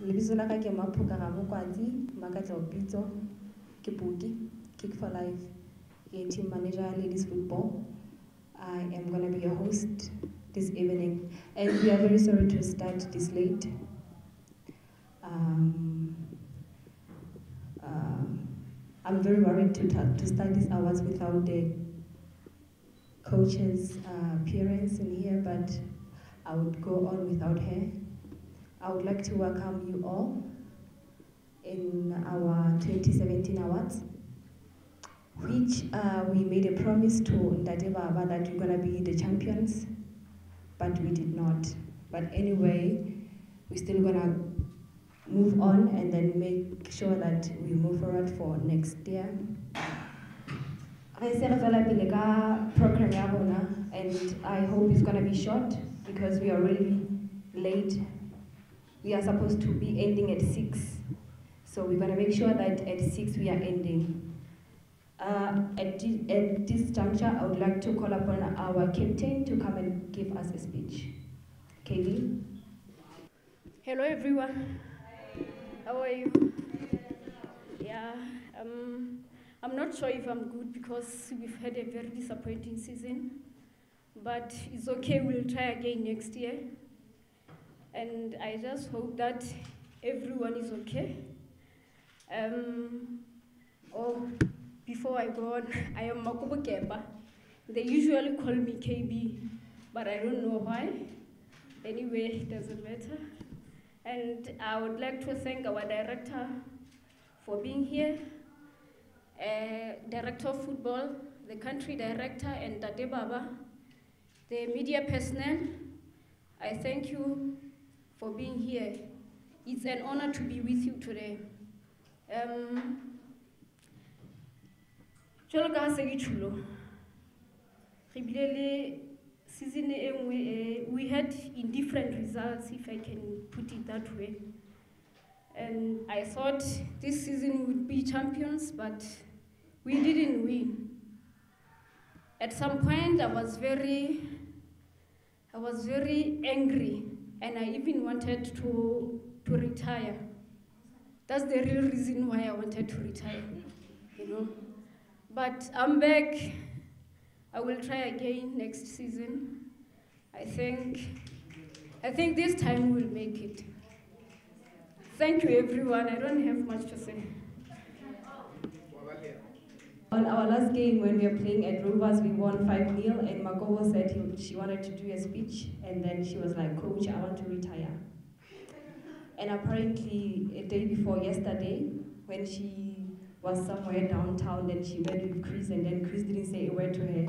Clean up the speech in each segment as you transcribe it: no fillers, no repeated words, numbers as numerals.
Lebitso la ka ke Maphoka Ramokwatsi, Makatla Opitso, ke Puki, Kick4Life, team manager, ladies football. I am going to be your host this evening, and we are very sorry to start this late. I'm very worried to start these hours without the coach's appearance in here, but I would go on without her. I would like to welcome you all in our 2017 awards, which we made a promise to Ndade Baba that we're gonna be the champions, but we did not. But anyway, we're still gonna move on and then make sure that we move forward for next year. I said program ya rona, and I hope it's gonna be short because we are already late. We are supposed to be ending at 6. So we're gonna make sure that at 6 we are ending. At this juncture, I would like to call upon our captain to come and give us a speech. KB. Hello everyone. How are you? Yeah, I'm not sure if I'm good because we've had a very disappointing season, but it's okay, we'll try again next year. And I just hope that everyone is okay. Before I go on, I am Makobo Kemba. They usually call me KB, but I don't know why. Anyway, it doesn't matter. And I would like to thank our director for being here, director of football, the country director, and Ndade Baba, the media personnel. I thank you for being here. It's an honor to be with you today. Jwalo ka ha se ke tjhulo, re bile le season e nngwe, we had indifferent results, if I can put it that way. And I thought this season would be champions, but we didn't win. At some point, I was very angry, and I even wanted to retire. That's the real reason why I wanted to retire, you know. But I'm back. I will try again next season. I think this time we'll make it. Thank you, everyone. I don't have much to say. On our last game, when we were playing at Rovers, we won 5-0, and Makobo said she wanted to do a speech, and then she was like, "Coach, I want to retire." And apparently, a day before yesterday, when she was somewhere downtown, then she met with Chris, and then Chris didn't say a word to her.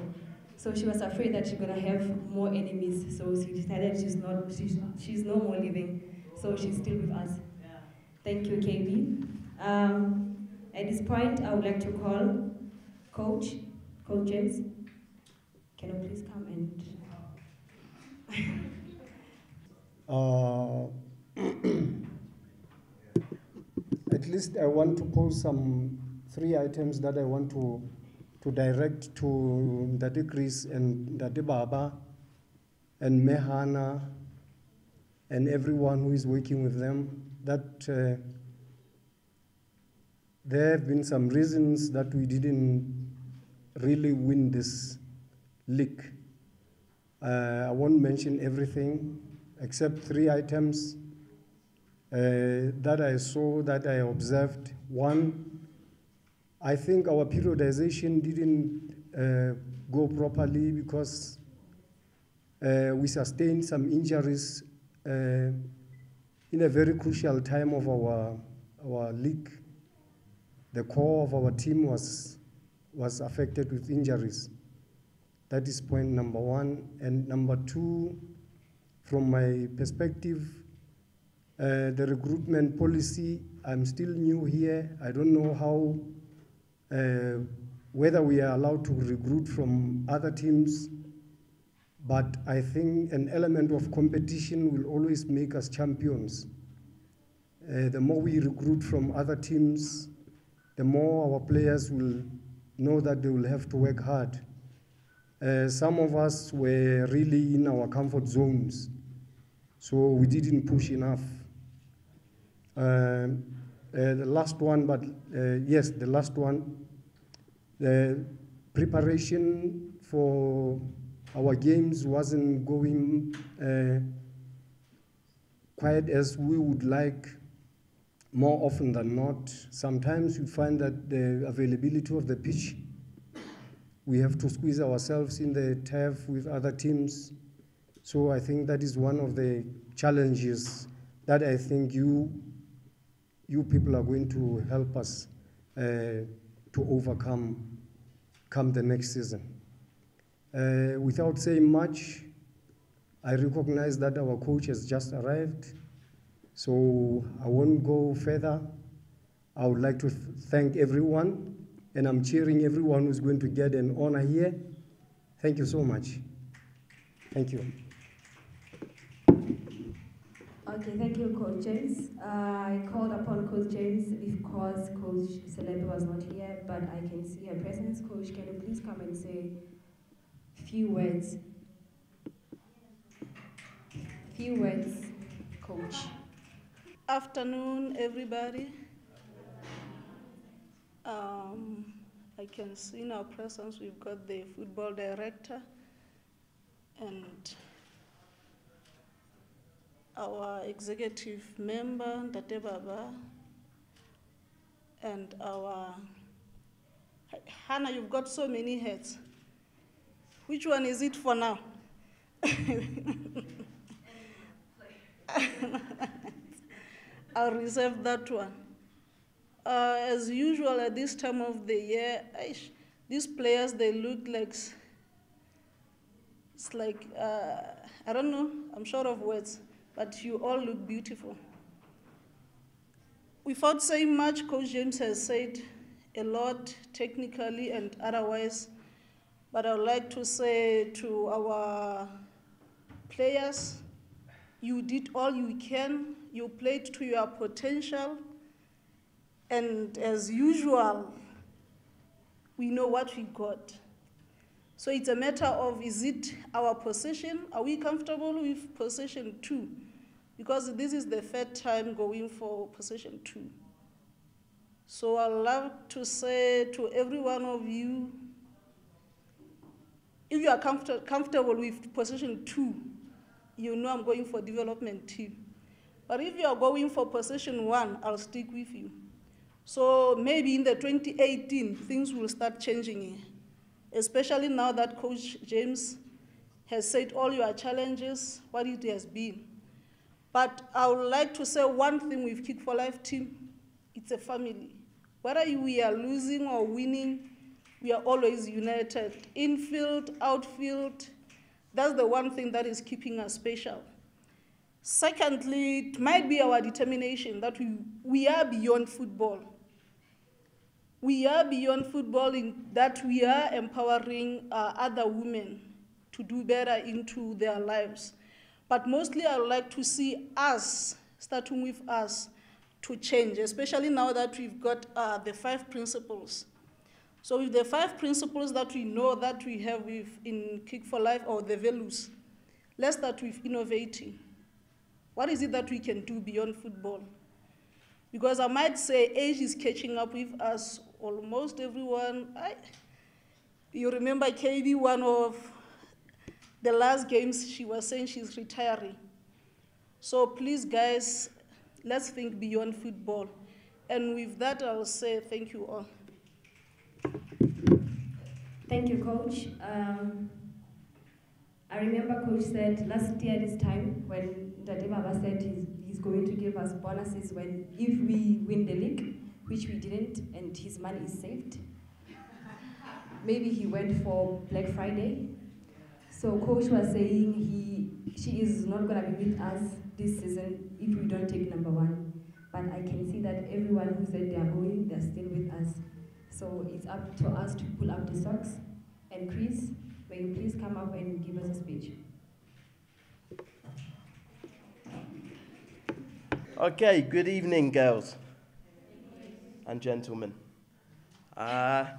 So she was afraid that she's gonna have more enemies, so she decided she's no more living, so she's still with us. Thank you, KB. At this point, I would like to call Coach James. Can you please come and... At least I want to pose some 3 items that I want to direct to Ndade Chris and Ndade Baba and Mehana and everyone who is working with them, that there have been some reasons that we didn't really win this league. I won't mention everything except 3 items that I saw, that I observed. One, I think our periodization didn't go properly because we sustained some injuries in a very crucial time of our league. The core of our team was affected with injuries. That is point number 1. And number 2, from my perspective, the recruitment policy, I'm still new here. I don't know how, whether we are allowed to recruit from other teams, but I think an element of competition will always make us champions. The more we recruit from other teams, the more our players will know that they will have to work hard. Some of us were really in our comfort zones, so we didn't push enough. The last one, but yes, the last one. The preparation for our games wasn't going quite as we would like. More often than not, sometimes we find that the availability of the pitch, we have to squeeze ourselves in the turf with other teams. So I think that is one of the challenges that I think you people are going to help us to overcome come the next season. Without saying much, I recognize that our coach has just arrived, so I won't go further. I would like to thank everyone, and I'm cheering everyone who's going to get an honor here. Thank you so much. Thank you. Okay, thank you, Coach James. I called upon Coach James because Coach Selepe was not here, but I can see her presence. Coach, can you please come and say a few words? Few words, Coach. Afternoon, everybody. I can see in our presence we've got the football director and our executive member, Ntate Baba, and our Hannah. You've got so many heads. Which one is it for now? I'll reserve that one. As usual at this time of the year, these players, they look like, it's like, I don't know, I'm short of words, but you all look beautiful. Without saying much, Coach James has said a lot technically and otherwise, but I would like to say to our players, you did all you can, you played to your potential, and as usual, we know what we got. So it's a matter of, is it our possession? Are we comfortable with possession 2? Because this is the third time going for possession 2. So I'd love to say to every one of you, if you are comfortable with possession 2, you know I'm going for development team. But if you are going for possession 1, I'll stick with you. So maybe in the 2018, things will start changing, especially now that Coach James has said all your challenges, what it has been. But I would like to say one thing with Kick4Life team, it's a family. Whether we are losing or winning, we are always united. Infield, outfield, that's the one thing that is keeping us special. Secondly, it might be our determination that we are beyond football. We are beyond football in that we are empowering other women to do better into their lives. But mostly I would like to see us, starting with us, to change, especially now that we've got the 5 principles. So with the 5 principles that we know that we have in Kick4Life, or the values, let's start with innovating. What is it that we can do beyond football? Because I might say age is catching up with us, almost everyone. You remember KB, one of the last games, she was saying she's retiring. So please, guys, let's think beyond football. And with that, I'll say thank you all. Thank you, Coach. I remember Coach said last year this time when Ntate Baba said he's going to give us bonuses if we win the league, which we didn't, and his money is saved. Maybe he went for Black Friday. So Coach was saying she is not going to be with us this season if we don't take number 1. But I can see that everyone who said they are going, they're still with us. So it's up to us to pull up the socks. And Chris, may you please come up and give us a speech. Okay, good evening, girls and gentlemen. I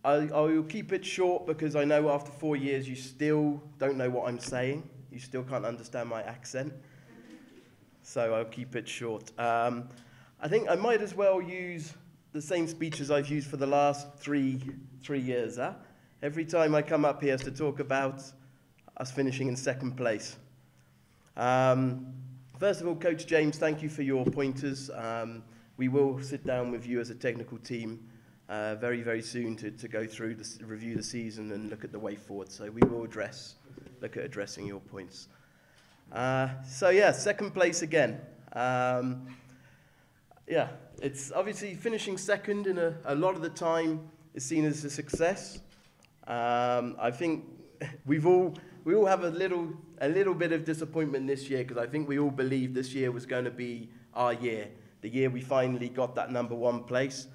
will keep it short because I know after 4 years you still don't know what I'm saying. You still can't understand my accent. so I'll keep it short. I think I might as well use the same speech as I've used for the last three years. Every time I come up here to talk about us finishing in second place. First of all, Coach James, thank you for your pointers. We will sit down with you as a technical team very, very soon to go through, review the season and look at the way forward. So we will look at addressing your points. So yeah, second place again. Yeah, it's obviously finishing second in a lot of the time is seen as a success. I think we all have a little bit of disappointment this year because I think we all believed this year was going to be our year, the year we finally got that #1 place,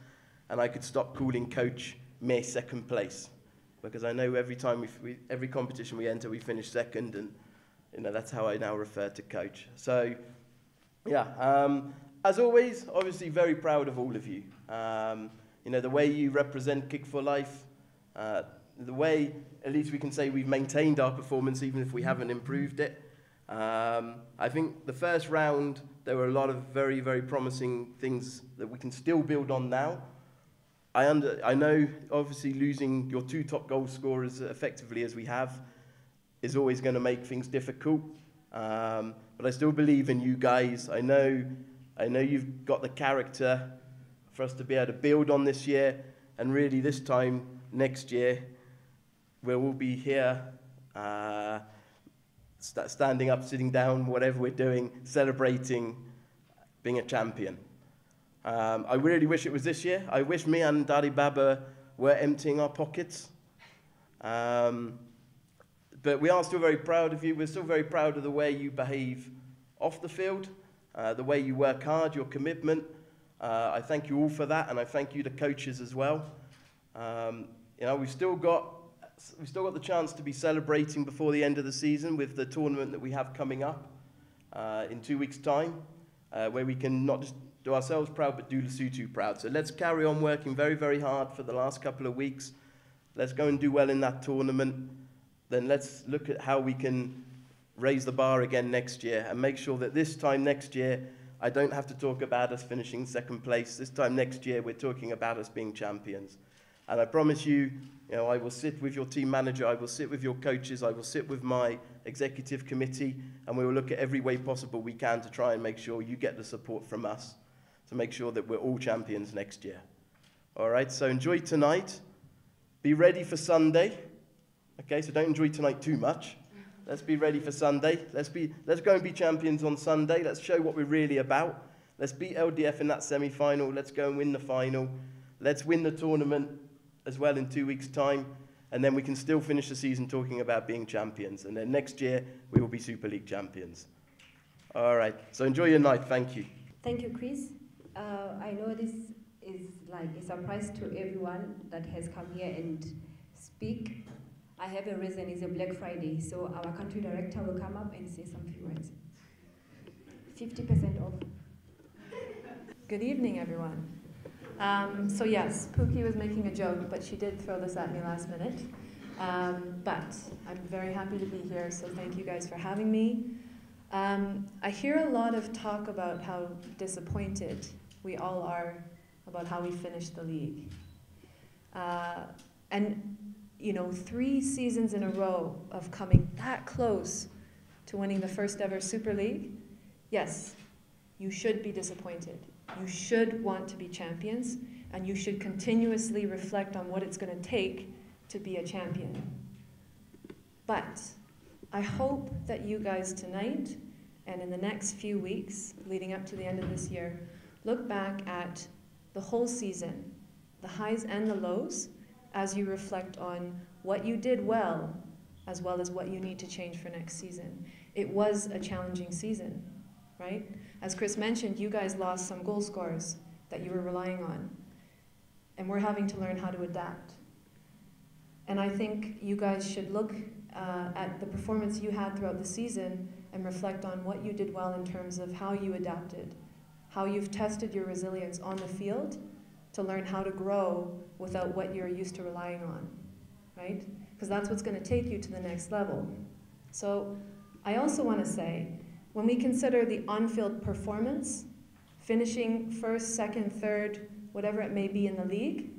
and I could stop calling Coach me second place because I know every time every competition we enter we finish second, and that's how I now refer to Coach. So yeah, as always, obviously very proud of all of you. The way you represent Kick4Life, the way at least we can say we've maintained our performance even if we haven't improved it. I think the first round there were a lot of very, very promising things that we can still build on now. I know obviously losing your 2 top goal scorers effectively as we have is always going to make things difficult. But I still believe in you guys. I know you've got the character for us to be able to build on this year, and really this time next year we'll all be here standing up, sitting down, whatever we're doing, celebrating being a champion. I really wish it was this year. I wish me and Daddy Baba were emptying our pockets. But we are still very proud of you. We're still very proud of the way you behave off the field, the way you work hard, your commitment. I thank you all for that, and I thank you, the coaches, as well. We've still got the chance to be celebrating before the end of the season with the tournament that we have coming up in 2 weeks' time, where we can not just do ourselves proud, but do Lesotho proud. So let's carry on working very, very hard for the last couple of weeks. Let's go and do well in that tournament. Then let's look at how we can raise the bar again next year and make sure that this time next year, I don't have to talk about us finishing second place. This time next year, we're talking about us being champions. And I promise you, I will sit with your team manager, I will sit with your coaches, I will sit with my executive committee, and we will look at every way possible we can to try and make sure you get the support from us to make sure that we're all champions next year. All right, so enjoy tonight. Be ready for Sunday. Okay, so don't enjoy tonight too much. Let's be ready for Sunday. Let's go and be champions on Sunday. Let's show what we're really about. Let's beat LDF in that semi-final. Let's go and win the final. Let's win the tournament as well in 2 weeks' time. And then we can still finish the season talking about being champions. And then next year, we will be Super League champions. All right, so enjoy your night. Thank you. Thank you, Chris. I know this is like a surprise to everyone that has come here and speak. I have a reason, it's a Black Friday, so our country director will come up and say some few words. 50% off. Good evening, everyone. So yes, Pookie was making a joke, but she did throw this at me last minute. But I'm very happy to be here, so thank you guys for having me. I hear a lot of talk about how disappointed we all are about how we finished the league. And 3 seasons in a row of coming that close to winning the first ever Super League, yes, you should be disappointed. You should want to be champions, and you should continuously reflect on what it's going to take to be a champion. But I hope that you guys tonight and in the next few weeks leading up to the end of this year look back at the whole season, the highs and the lows, as you reflect on what you did well as what you need to change for next season. It was a challenging season, right? As Chris mentioned, you guys lost some goal scorers that you were relying on, and we're having to learn how to adapt. And I think you guys should look at the performance you had throughout the season and reflect on what you did well in terms of how you adapted, how you've tested your resilience on the field to learn how to grow without what you're used to relying on, right? Because that's what's going to take you to the next level. So I also want to say, when we consider the on-field performance, finishing first, second, third, whatever it may be in the league,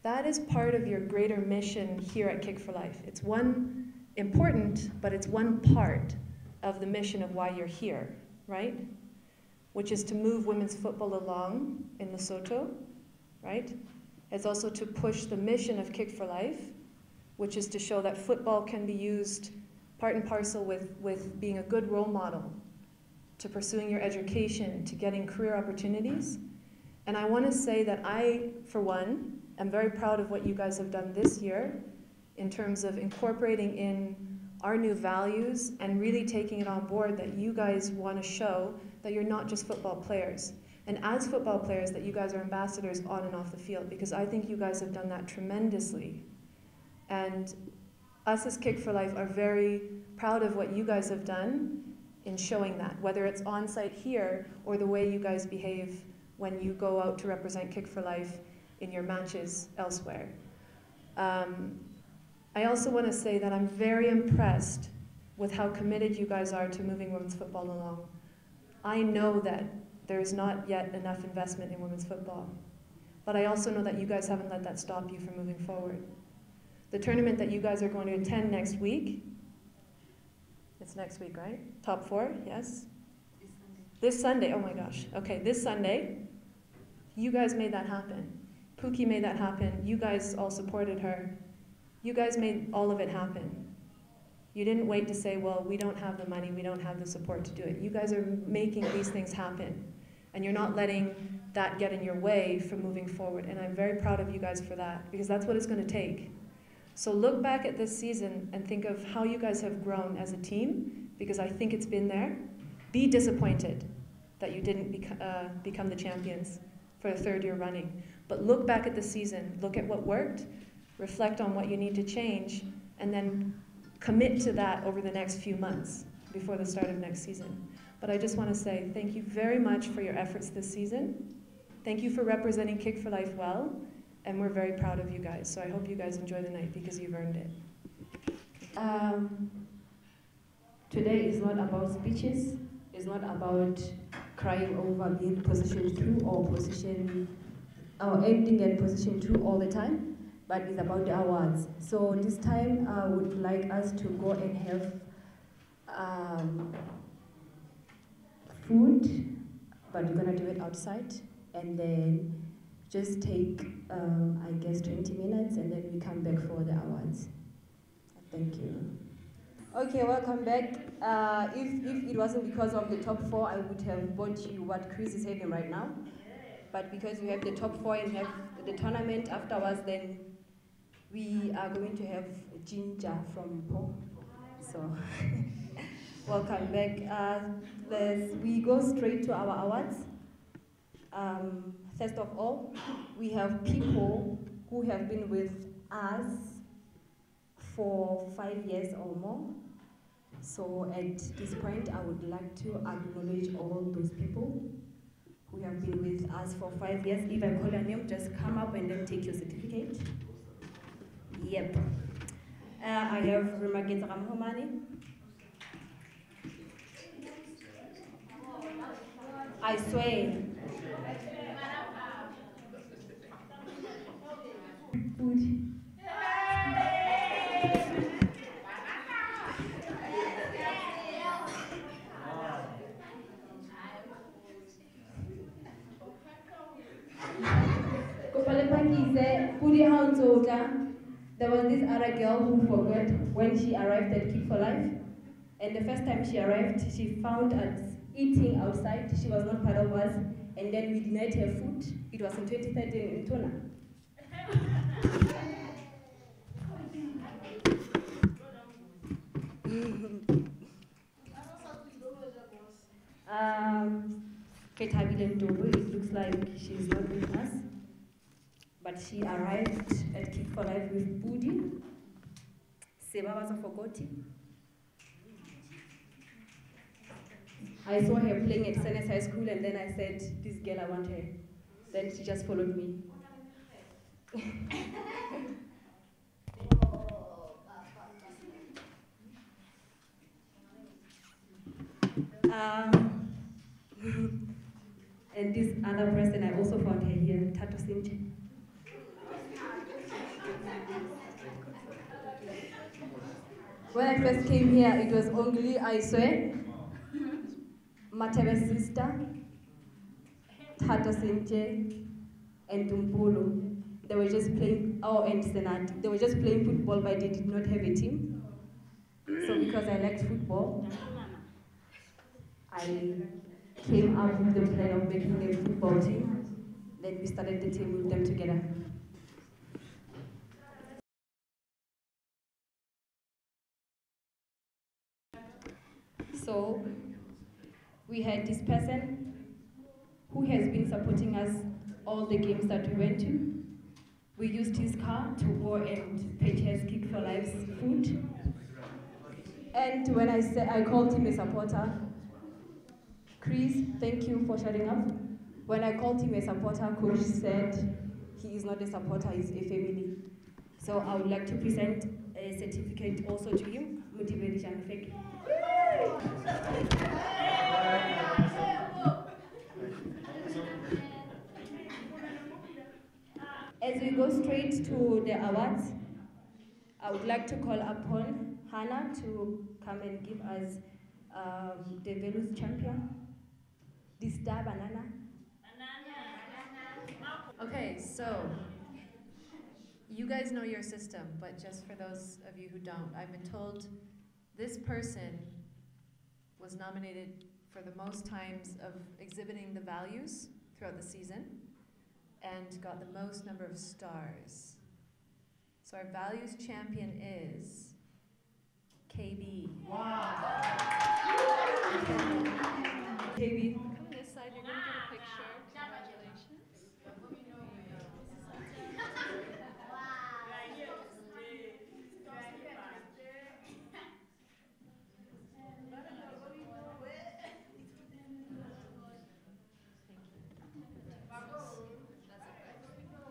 that is part of your greater mission here at Kick4Life. It's one important, but it's one part of the mission of why you're here, right? Which is to move women's football along in Lesotho, right? It's also to push the mission of Kick4Life, which is to show that football can be used part and parcel with being a good role model, to pursuing your education, to getting career opportunities. And I want to say that I, for one, am very proud of what you guys have done this year in terms of incorporating in our new values and really taking it on board that you guys want to show that you're not just football players. And as football players, that you guys are ambassadors on and off the field, because I think you guys have done that tremendously. And us as Kick4Life are very proud of what you guys have done in showing that, whether it's on site here or the way you guys behave when you go out to represent Kick4Life in your matches elsewhere. I also want to say that I'm very impressed with how committed you guys are to moving women's football along. I know that there's not yet enough investment in women's football, but I also know that you guys haven't let that stop you from moving forward. The tournament that you guys are going to attend next week, it's next week, right? Top 4, yes? This Sunday, oh my gosh. Okay, this Sunday, you guys made that happen. Pookie made that happen. You guys all supported her. You guys made all of it happen. You didn't wait to say, well, we don't have the money, we don't have the support to do it. You guys are making these things happen. And you're not letting that get in your way from moving forward. And I'm very proud of you guys for that, because that's what it's going to take. So look back at this season and think of how you guys have grown as a team, because I think it's been there. Be disappointed that you didn't become the champions for the 3rd year running. But look back at the season, look at what worked, reflect on what you need to change, and then commit to that over the next few months before the start of next season. But I just want to say thank you very much for your efforts this season. Thank you for representing Kick4Life well, and we're very proud of you guys. So I hope you guys enjoy the night, because you've earned it. Today is not about speeches. It's not about crying over being position 2 or ending at position 2 all the time, but it's about the awards. So this time I would like us to go and have food, but we're gonna do it outside, and then just take, I guess, 20 minutes, and then we come back for the awards. Thank you. Okay, welcome back. If it wasn't because of the top 4, I would have bought you what Chris is having right now. But because we have the top 4 and have the tournament afterwards, then we are going to have ginger from Po. So, welcome back. We go straight to our awards. First of all, we have people who have been with us for 5 years or more. So at this point, I would like to acknowledge all those people who have been with us for 5 years. If I call your name, just come up and then take your certificate. Yep. I have Remageta Ramhomani. I swear. Food. There was this other girl who forgot when she arrived at Kick4Life, and the first time she arrived, she found us eating outside. She was not part of us, and then we denied her food. It was in 2013 in Tuna. It looks like she's not with us, but she arrived at Kick4Life with Budi. Seba was a forgotten. I saw her playing at Senate High School, and then I said, this girl, I want her. Then she just followed me. And this other person, I also found her here, Tato Sinche. When I first came here, it was only Aiswe, Matebe's sister, Tato Sinche, and Tumpulu. They were just playing, and Senat. They were just playing football, but they did not have a team. So because I liked football, I came up with the plan of making a football team. Then we started the team with them together. So we had this person who has been supporting us all the games that we went to. We used his car to go and purchase Kick4Life's food. And when I called him a supporter, Chris, thank you for shutting up. When I called him a supporter, coach said he is not a supporter, he's a family. So I would like to present a certificate also to him. As we go straight to the awards, I would like to call upon Hannah to come and give us the Velus champion, the star banana. Okay, so you guys know your system, but just for those of you who don't, I've been told this person was nominated for the most times of exhibiting the values throughout the season and got the most number of stars. So our values champion is KB. Wow. KB. Come this side, you're gonna get a picture. Congratulations.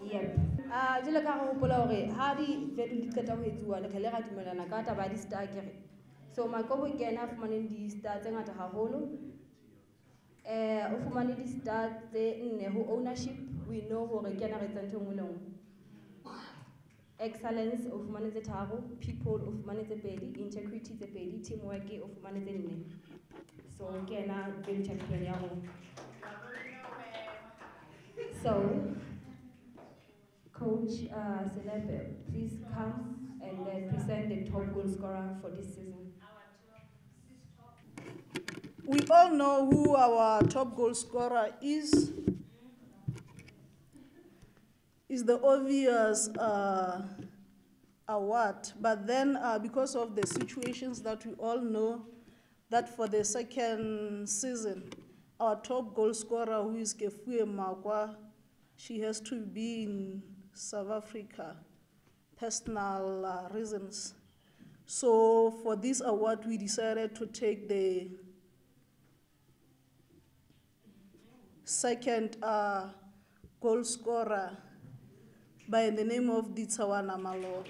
Yep. Jele ka go gopola hore ha di value di qeta ho etsuwa le khale ga dumelana ka taba di star kere. So Makobo ke ena a fumaneng di star tse ngata haholo. O fumane di star tse nne ho ownership, we know hore ke ena re tsa ntho e nngwe le nngwe. Excellence o fumane tse tharo, people o fumane tse pedi, integrity tse pedi, teamwork o fumane tse nne. So ke ena value champion ya rona. So Coach Celebre, please come and present the top goal scorer for this season. We all know who our top goal scorer is. Is the obvious award, but then because of the situations that we all know, that for the second season, our top goal scorer, who is Kefuye Makwa, she has to be in South Africa, personal reasons. So for this award, we decided to take the second goal scorer by the name of Ditsawana Malo.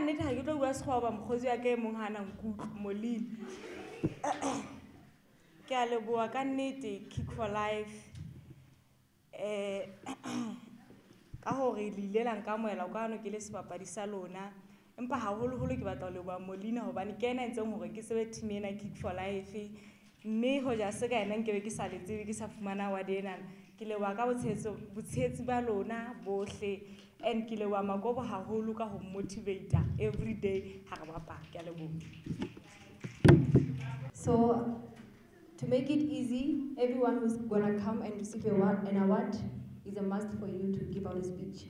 nnete ga ke tlo bua sekgoba ba mokgotsi ya ka e mong gana nkutlo molile ke a leboa ka nnete Kick4Life ka gore le ile la nkamoela ka ano ke le sebapadi sa lona empa haholoholo ke batla ho leboa Molina hobane ke ena ntseng hore ke sebe team ena Kick4Life mme hoja se ka ena nkebe ke sa le tsebe ke sa fumana award ena ke leboa ka botshehetsi ba lona bohle and ke leboa Makobo haholo ka ho motivate every day ha re bapala ke a leboha. So to make it easy, everyone who's gonna come and receive an award is a must for you to give out a speech.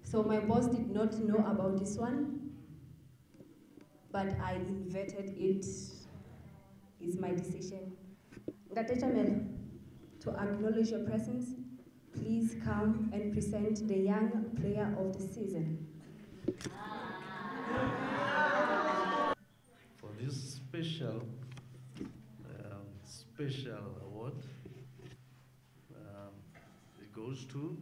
So my boss did not know about this one. but I inverted it. It's my decision. Ngate Jamela, to acknowledge your presence, please come and present the young player of the season. For this special award, it goes to.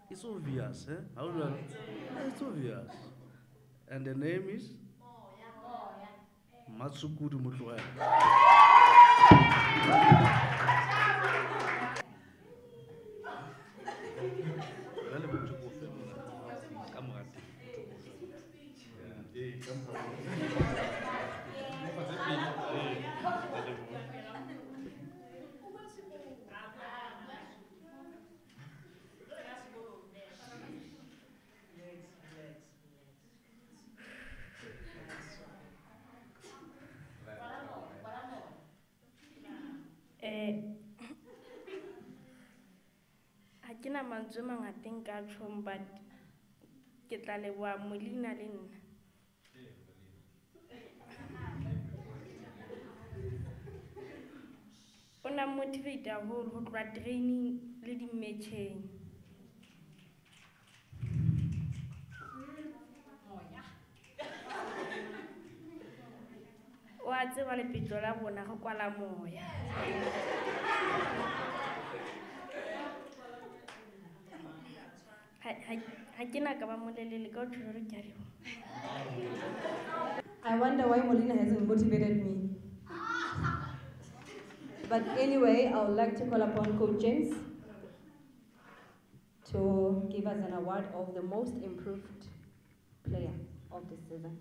It's obvious, eh? How do I? It's obvious. And the name is Matsukudu Mutluel. Ha ke na mantswe a mangata nka tjhong, but ke tla leboha Molina le nna. O na motivate haholo ho tloha training le di-matcheng. O a tseba lepetlo la rona re kwala moya. I wonder why Molina hasn't motivated me. But anyway, I would like to call upon Coach James to give us an award of the most improved player of the season.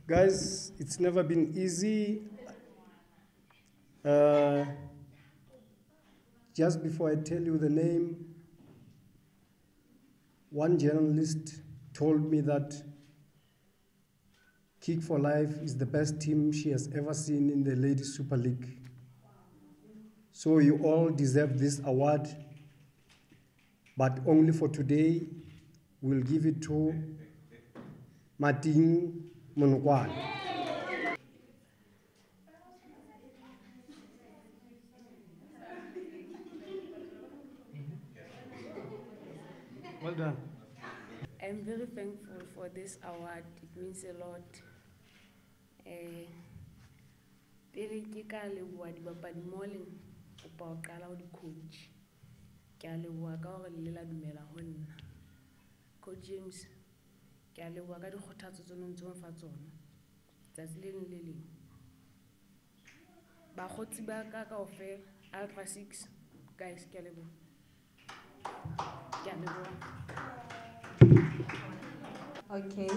Guys, it's never been easy. Just before I tell you the name, one journalist told me that Kick4Life is the best team she has ever seen in the Ladies Super League. So you all deserve this award, but only for today. We'll give it to Martin Monokwane. Well done. I'm very thankful for this award. It means a lot. Pele ke ka leboha dibapadi mole kopa ho qala ho di-coach. Ke a leboha ka hore le la dumela ho nna. Coach James, ke a leboha ka dikgothatso tse neng ntse mfa tsona. Tsatsi le leng le leng. Bakgotsi ba ka kaofela, Alpha 6, guys, ke a leboha. Ke a leboha. Okay.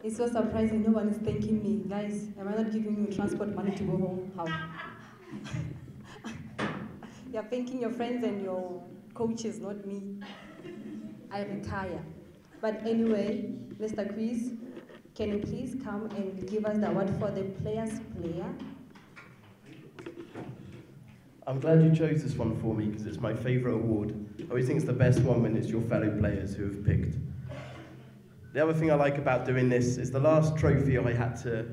It's so surprising, no one is thanking me. Guys, am I not giving you transport money to go home? How? You're thanking your friends and your coaches, not me. I retire. But anyway, Mr. Quiz, can you please come and give us the award for the player's player? I'm glad you chose this one for me because it's my favourite award. I always think it's the best one when it's your fellow players who have picked. The other thing I like about doing this is the last trophy I had to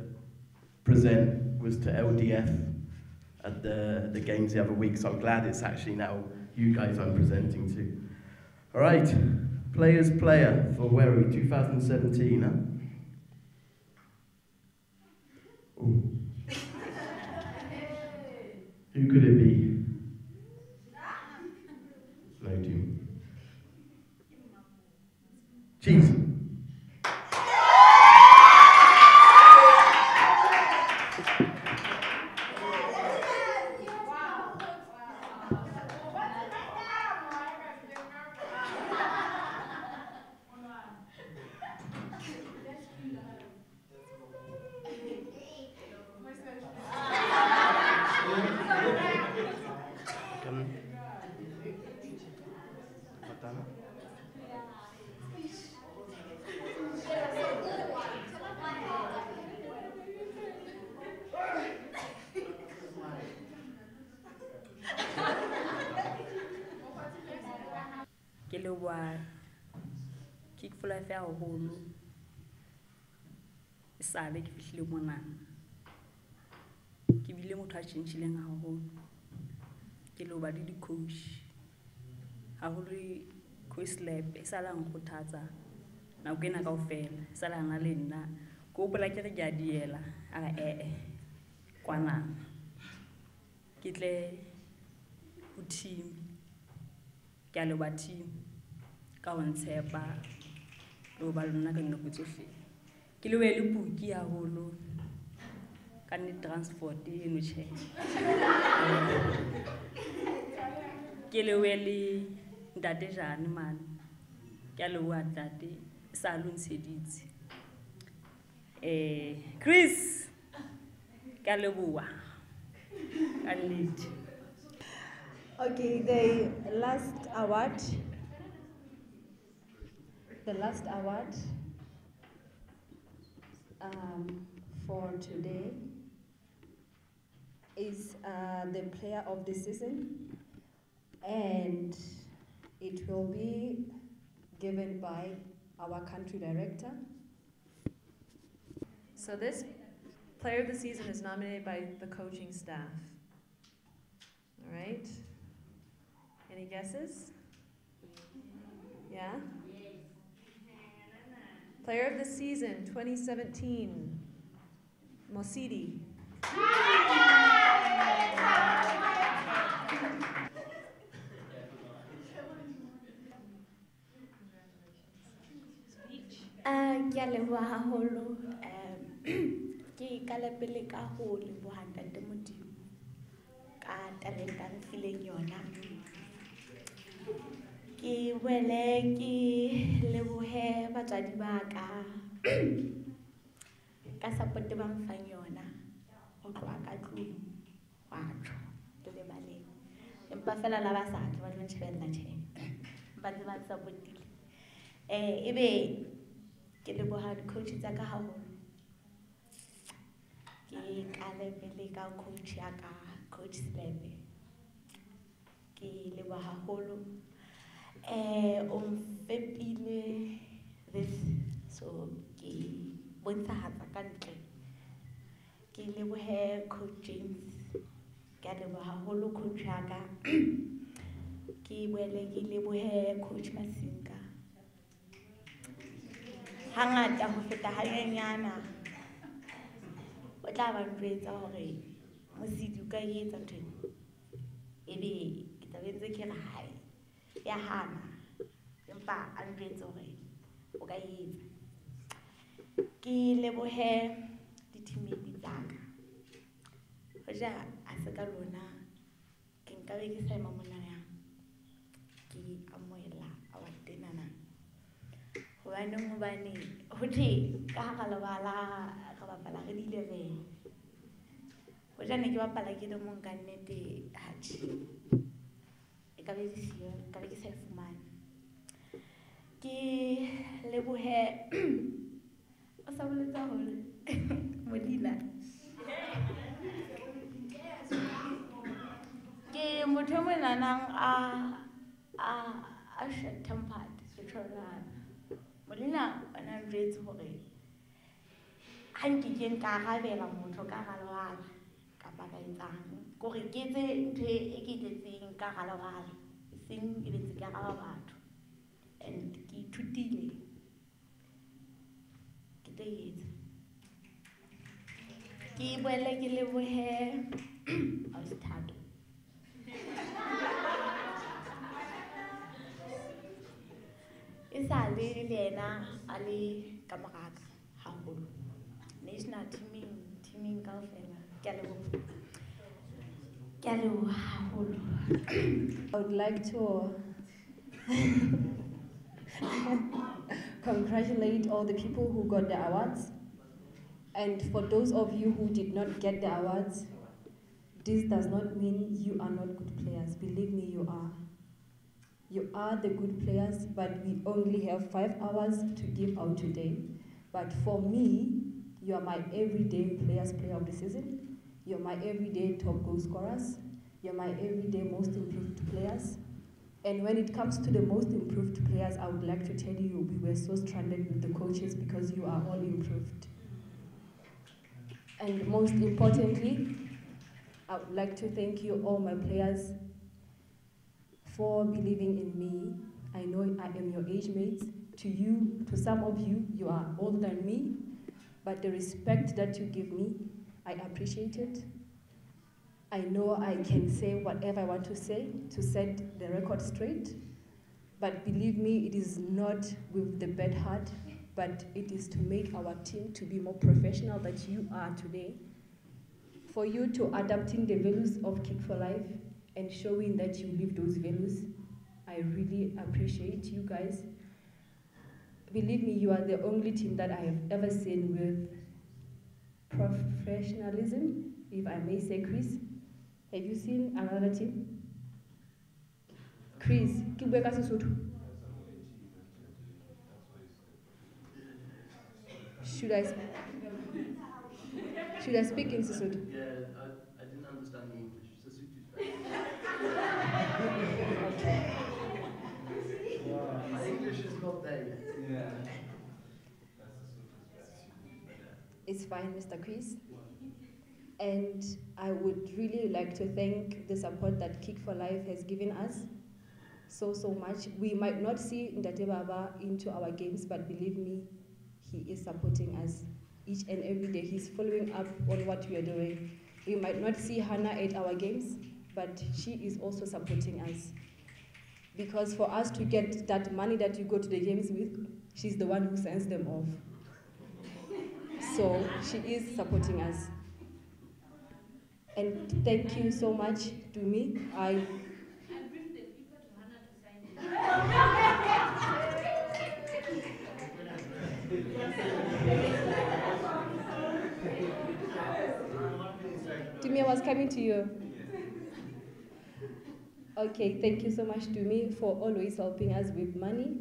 present was to LDF at the games the other week, so I'm glad it's actually now you guys I'm presenting to. All right, player's player for where are we, 2017, huh? Ooh. Who could it be? No, Jim. Cheese. ke leboha Kick4Life haholo e sale ke fihlile mona ke bile motho a tjhentjhileng haholo ke leboha le di-coach haholo coach lab e sala nkgothatsa nako ena kaofela e sala na le nna ke hopola ke re ke a diela kwana ke tle ho team ke a leboha team ka ho ntshepa le ho ba lona ka dinako tsohle ke lebohe le Puki haholo ka transport eno tjhe ke lebohe le ntate Jane man ke a leboha ntate sa lo ntsheditse Chris ke a leboha ka nnete. Okay, the last award for today is the player of the season, and it will be given by our country director. So this player of the season is nominated by the coaching staff. All right? Any guesses? Yeah? Player of the season 2017, Mosidi. Ke a leboha haholo ke qala pele ka ho leboha ntate Modimo ka talenta a nfileng yona ke boele ke lebohe batswadi ba ka support ba mfang yona ho tloha ka tlung wa tjho le lebaleng empa fela la ba sa tlo ba tlo ntshebella tjhe ba ntse ba support-ile ebe ke leboha di-coach tsa ka haholo ke qale pele ka coach ya ka coach Slebe ke leboha haholo o mfepile this so ke bontshahatsa ka ntle ke lebohe coach James ke a leboha haholo coach ya ka ke boele ke lebohe coach Masinga hangata ho feta hanyenyana o tla ba ntjwetsa hore Mosidi o ka etsa ntho ebe ke tla bentse ke re hae ya hana empa a ntjwetsa hore o ka etsa ke lebohe di-teammate tsa ka hoja a se ka lona ke nka be ke sa ema mona ke amohela award enana hobane ho thwe ka hara lebala re bapala re di 11 hoja ne ke bapala ke le mong ka nnete hatjhe e ka be siyo ka be ke sa fumane ke lebohe o sa boletsa hole Modila ke motho mo nanang a short tempered ke tshwana Molina ana njwetse hore ha nke ke nka arabela motho ka hara lebala kapa ka etsang kore ke etse ntho e ke tletseng ka hara lebala seng e betse ka hara batho and ke ithutile ke tlo etsa ke boele ke lebohe Austato e sa le yena a le ka moraka haholo national teaming kaofela ke a leboha haholo. I would like to congratulate all the people who got the awards, and for those of you who did not get the awards, this does not mean you are not good players. Believe me, you are. You are the good players, but we only have 5 hours to give out today. But for me, you are my everyday player of the season. You're my everyday top goal scorers. You're my everyday most improved players. And when it comes to the most improved players, I would like to tell you we were so stranded with the coaches because you are all improved. And most importantly, I would like to thank you, all my players, for believing in me. I know I am your age mates. To you, to some of you, you are older than me, but the respect that you give me, I appreciate it. I know I can say whatever I want to say to set the record straight, but believe me, it is not with the bad heart, but it is to make our team to be more professional than you are today. For you to adapting the values of Kick4Life and showing that you live those values, I really appreciate you guys. Believe me, you are the only team that I have ever seen with professionalism, if I may say, Chris. Have you seen another team? Chris, Kibweka Sesotho. Should I speak in Sesotho? Yeah, I didn't understand the English. Sesotho is better. My English is not there yet. Yeah. It's fine, Mr. Chris. And I would really like to thank the support that Kick4Life has given us so much. We might not see Ndate Baba into our games, but believe me, he is supporting us each and every day. He's following up on what we are doing. We might not see Hannah at our games, but she is also supporting us. Because for us to get that money that you go to the games with, she's the one who sends them off. So she is supporting us. And thank you so much to me. I briefed the people to Hannah to sign it. Timmy, I was coming to you. Okay, thank you so much to me for always helping us with money.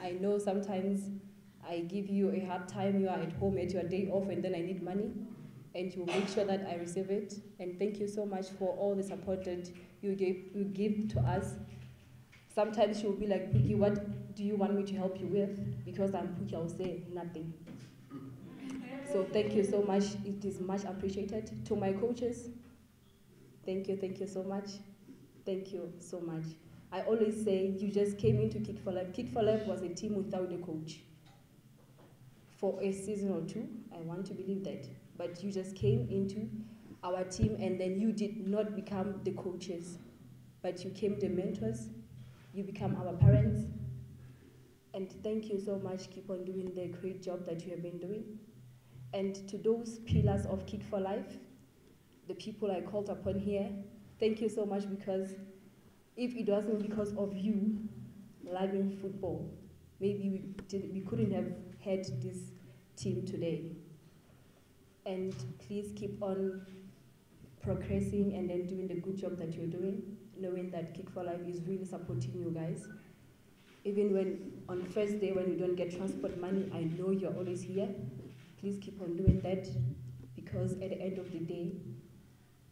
I know sometimes I give you a hard time. You are at home at your day off and then I need money. And you make sure that I receive it. And thank you so much for all the support that you give to us. Sometimes you'll be like, Puki, what do you want me to help you with? Because I'm Puki, I'll say nothing. So thank you so much. It is much appreciated. To my coaches, thank you so much. Thank you so much. I always say you just came into Kick4Life. Kick4Life was a team without a coach. For a season or two, I want to believe that. But you just came into our team and then you did not become the coaches, but you became the mentors, you become our parents. And thank you so much. Keep on doing the great job that you have been doing. And to those pillars of Kick4Life, the people I called upon here, thank you so much, because if it wasn't because of you loving football, maybe we couldn't have had this team today. And please keep on progressing and then doing the good job that you're doing, knowing that Kick4Life is really supporting you guys. Even when on first day when you don't get transport money, I know you're always here. Please keep on doing that, because at the end of the day,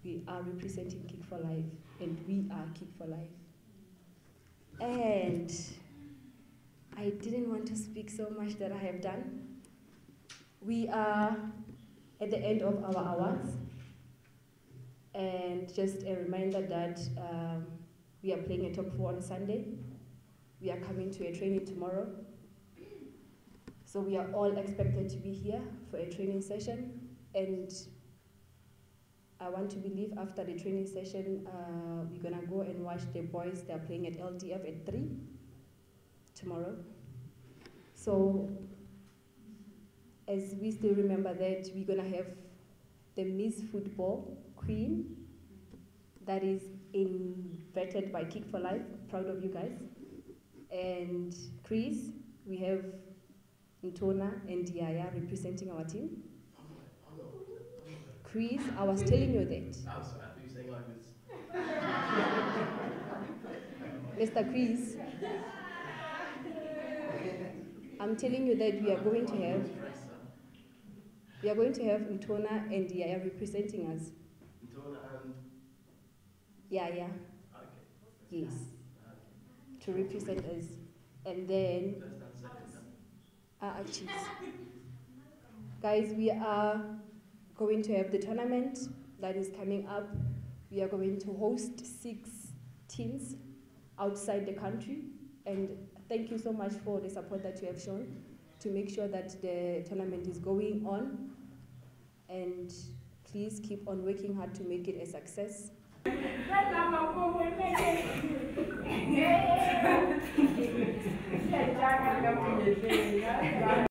we are representing Kick4Life and we are Kick4Life. And I didn't want to speak so much that I have done. We are at the end of our awards, and just a reminder that we are playing a top 4 on Sunday. We are coming to a training tomorrow, so we are all expected to be here for a training session. And I want to believe after the training session, we're gonna go and watch the boys. They're playing at LDF at 3 tomorrow. So as we still remember that, we're gonna have the Miss Football Queen that is invited by Kick4Life. Proud of you guys. And Chris, we have Ntona and Diaya representing our team. Chris, I was telling you that. I'm sorry, I thought you were saying I was. Mr. Chris, I'm telling you that we are going to have Ntona and Diaya representing us. Ntona and? Yeah. Okay. Yes. to represent us. And then, cheers. Guys, we are going to have the tournament that is coming up. We are going to host 6 teams outside the country. And thank you so much for the support that you have shown to make sure that the tournament is going on. And please keep on working hard to make it a success.